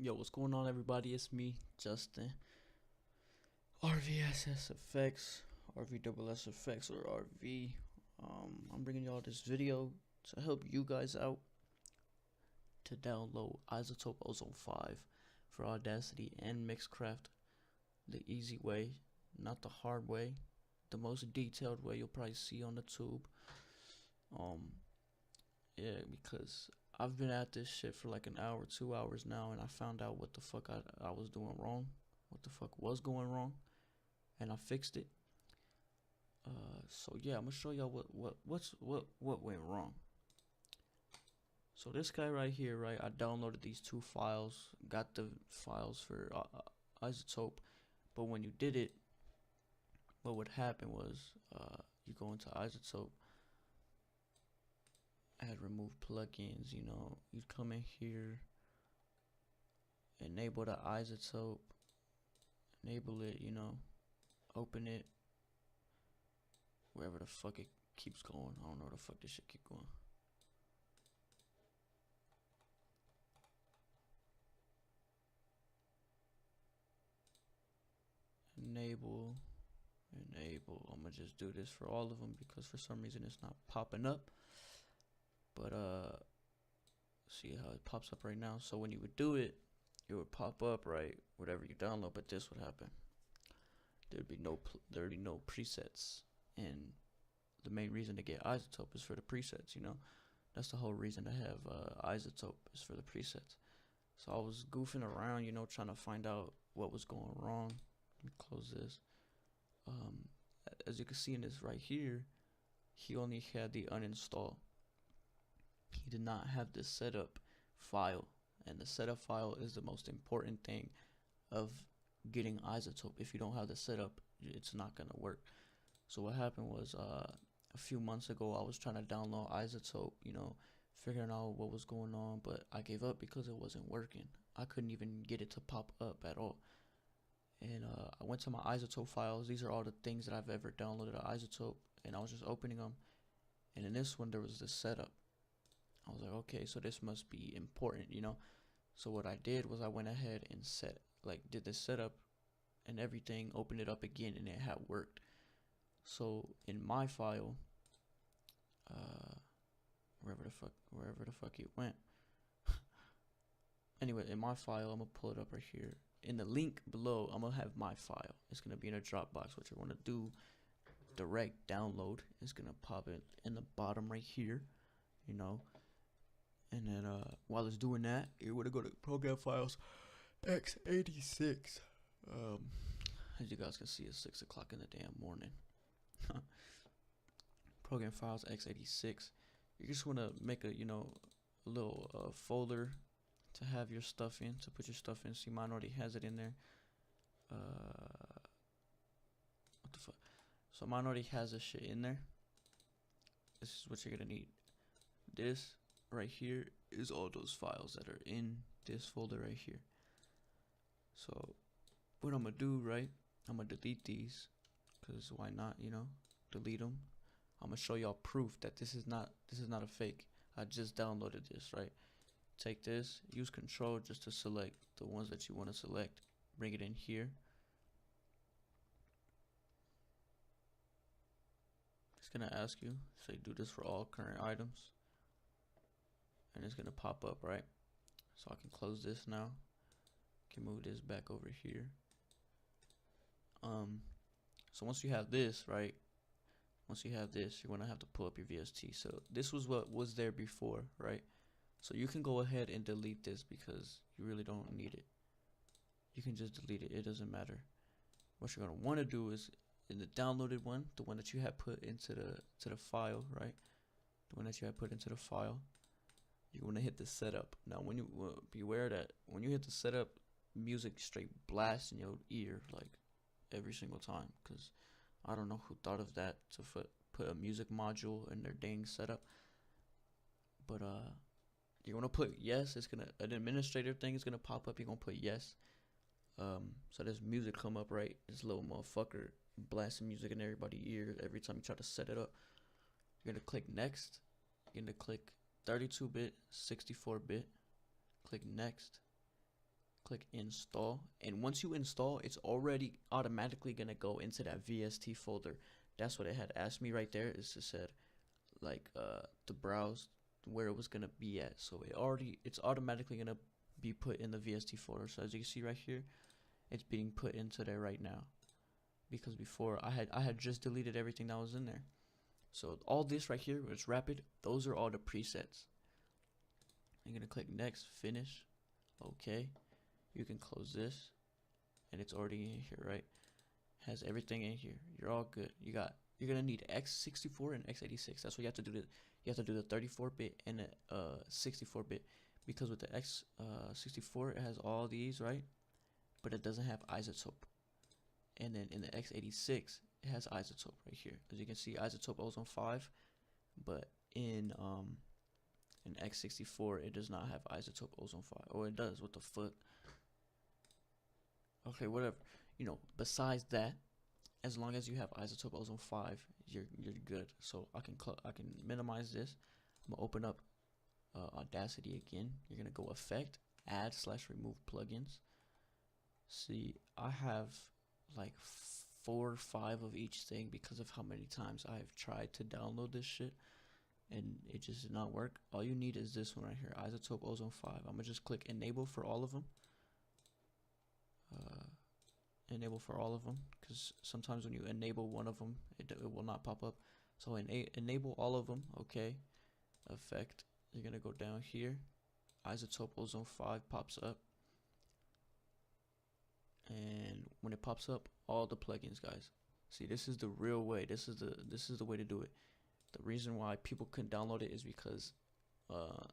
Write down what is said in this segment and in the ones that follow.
Yo, what's going on, everybody? It's me, Justin. RVSS Effects, RVSS Effects, or RV. I'm bringing y'all this video to help you guys out to download iZotope oZone 5 for Audacity and Mixcraft the easy way, not the hard way, the most detailed way you'll probably see on the tube. Um, yeah, because I've been at this shit for like an hour, 2 hours now, and I found out what the fuck I was doing wrong, what the fuck was going wrong, and I fixed it. So yeah, I'm gonna show y'all what went wrong. So this guy right here, right? I downloaded these two files, got the files for iZotope, but when you did it, what would happen was you go into iZotope, add remove plugins. You'd come in here, enable the iZotope, enable it. Open it. Wherever the fuck it keeps going. I don't know where the fuck this shit keep going. Enable. I'm gonna just do this for all of them because for some reason it's not popping up. But see how it pops up right now. So when you would do it, it would pop up, right? Whatever you download, but this would happen. There'd be no presets, and the main reason to get iZotope is for the presets. That's the whole reason to have iZotope is for the presets. So I was goofing around, trying to find out what was going wrong. Let me close this. As you can see in this right here, he only had the uninstall. He did not have the setup file, and the setup file is the most important thing of getting iZotope. If you don't have the setup, it's not gonna work. So what happened was a few months ago I was trying to download iZotope, figuring out what was going on, but I gave up because it wasn't working. I couldn't even get it to pop up at all. And I went to my iZotope files. These are all the things that I've ever downloaded to iZotope, and I was just opening them. And in this one there was the setup. I was like, okay, so this must be important. So what I did was I went ahead and did the setup and everything, opened it up again, and it had worked. So in my file, wherever the fuck it went. Anyway, in my file, I'm gonna pull it up right here. In the link below, I'm gonna have my file. It's gonna be in a Dropbox. What you wanna do, direct download. It's gonna pop it in the bottom right here, And then while it's doing that, you're gonna go to Program Files x86. As you guys can see, it's 6 o'clock in the damn morning. Program Files x86. You just want to make a little folder to have your stuff in, to put your stuff in. See, mine already has it in there. What the fuck? So mine already has this shit in there. This is what you're gonna need. This right here is all those files that are in this folder right here. So what I'm gonna do, right? I'm gonna delete these, cause why not? Delete them. I'm gonna show y'all proof that this is not a fake. I just downloaded this, right? Take this, use Control just to select the ones that you want to select. Bring it in here. It's gonna ask you, say do this for all current items, and it's gonna pop up, right? So I can close this now. Can move this back over here. So once you have this, right? Once you have this, you're gonna have to pull up your VST. So this was what was there before, right? So you can go ahead and delete this because you really don't need it. You can just delete it. It doesn't matter. What you're gonna want to do is in the downloaded one, the one that you have put into the file, right? The one that you have put into the file. You want to hit the setup. Now, when you beware that when you hit the setup, music straight blasts in your ear like every single time. Cause I don't know who thought of that to put a music module in their dang setup. But you're gonna put yes. It's gonna an administrator thing is gonna pop up. You're gonna put yes. So this music come up, right? This little motherfucker blasting music in everybody's ear every time you try to set it up. You're gonna click next. You're gonna click 32-bit, 64-bit. Click next. click install, and once you install, it's already automatically gonna go into that VST folder. That's what it had asked me right there. Is it said like to browse where it was gonna be at. So it's automatically gonna be put in the VST folder. So as you can see right here, it's being put into there right now, because before I had just deleted everything that was in there. So all this right here was rapid. Those are all the presets. I'm gonna click next, finish, okay. You can close this, and it's already in here, right? Has everything in here. You're all good. You're gonna need x64 and x86. That's what you have to do. You have to do the 34-bit and the 64-bit, because with the x64 it has all these, right? But it doesn't have iZotope. And then in the x86 it has iZotope right here. As you can see, iZotope oZone 5, but in x64 it does not have iZotope oZone 5. Or it does. What the fuck? Okay, whatever. You know, besides that, as long as you have iZotope oZone 5, you're good. So I can minimize this. I'm gonna open up Audacity again. You're gonna go Effect, Add/Remove Plugins. See, I have like 4 or 5 of each thing because of how many times I have tried to download this shit and it just did not work. All you need is this one right here, iZotope oZone 5. I'm gonna just click enable for all of them. Enable for all of them, because sometimes when you enable one of them, it will not pop up. So enable all of them. Okay. Effect. You're gonna go down here. iZotope oZone 5 pops up, and when it pops up, all the plugins, guys. See, this is the real way. This is the way to do it. The reason why people couldn't download it is because the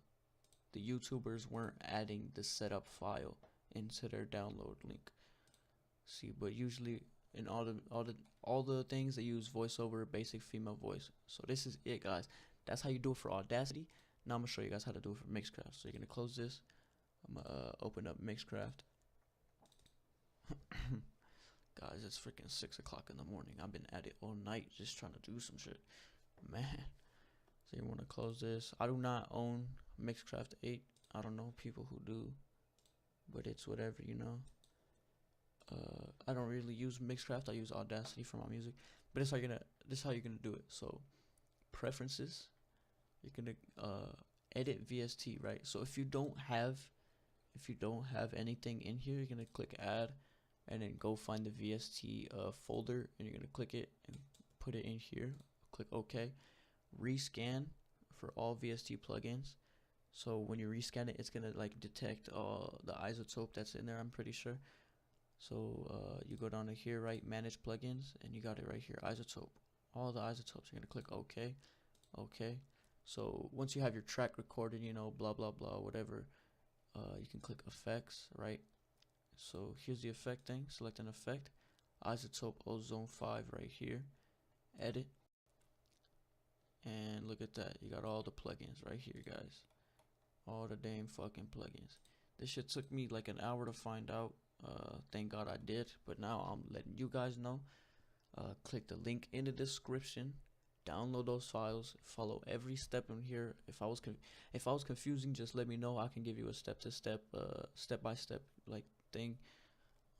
YouTubers weren't adding the setup file into their download link. See, but usually in all the things they use voiceover, basic female voice. So this is it, guys. That's how you do it for Audacity. Now I'm gonna show you guys how to do it for Mixcraft. So you're gonna close this. I'm gonna open up Mixcraft. Guys, it's freaking 6 o'clock in the morning. I've been at it all night just trying to do some shit, man. So you want to close this. I do not own Mixcraft 8. I don't know people who do, but it's whatever, you know. I don't really use Mixcraft. I use Audacity for my music, but this is how you're gonna do it. So preferences, you're gonna edit VST, right? So if you don't have anything in here, you're gonna click add, and then go find the VST folder, and you're gonna click it and put it in here. Click OK. Rescan for all VST plugins. So when you rescan it, it's gonna like detect the iZotope that's in there, I'm pretty sure. So you go down to here, right, manage plugins, and you got it right here, iZotope. All the iZotopes. You're gonna click OK. Okay. So once you have your track recorded, you know, blah blah blah, whatever, you can click effects, right? So here's the effect thing. Select an effect, iZotope oZone 5 right here. Edit, and look at that. You got all the plugins right here, guys. All the damn fucking plugins. This shit took me like an hour to find out. Thank God I did, but now I'm letting you guys know. Click the link in the description. Download those files. Follow every step in here. If I was confusing, just let me know. I can give you a step-by-step like thing.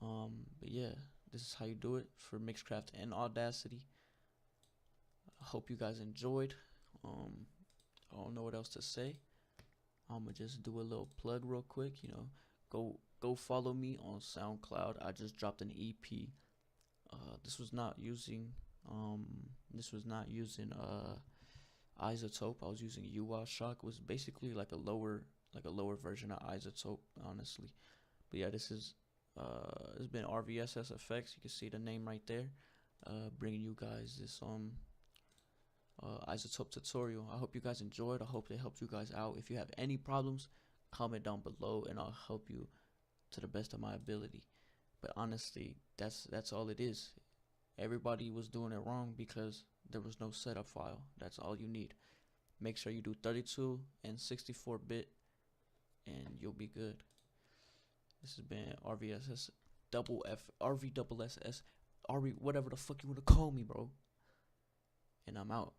But yeah, this is how you do it for Mixcraft and Audacity. I hope you guys enjoyed. I don't know what else to say. I'ma just do a little plug real quick. You know, go follow me on SoundCloud. I just dropped an EP. This was not using iZotope. I was using Shock. It was basically like a lower version of iZotope, honestly. But yeah, this is it's been RVSS Effects. You can see the name right there. Bringing you guys this iZotope tutorial. I hope you guys enjoyed. I hope it helped you guys out. If you have any problems, comment down below and I'll help you to the best of my ability. But honestly, that's all it is. Everybody was doing it wrong because there was no setup file. That's all you need. Make sure you do 32 and 64-bit and you'll be good. This has been RVSS double F RV double SS RV whatever the fuck you want to call me, bro. And I'm out.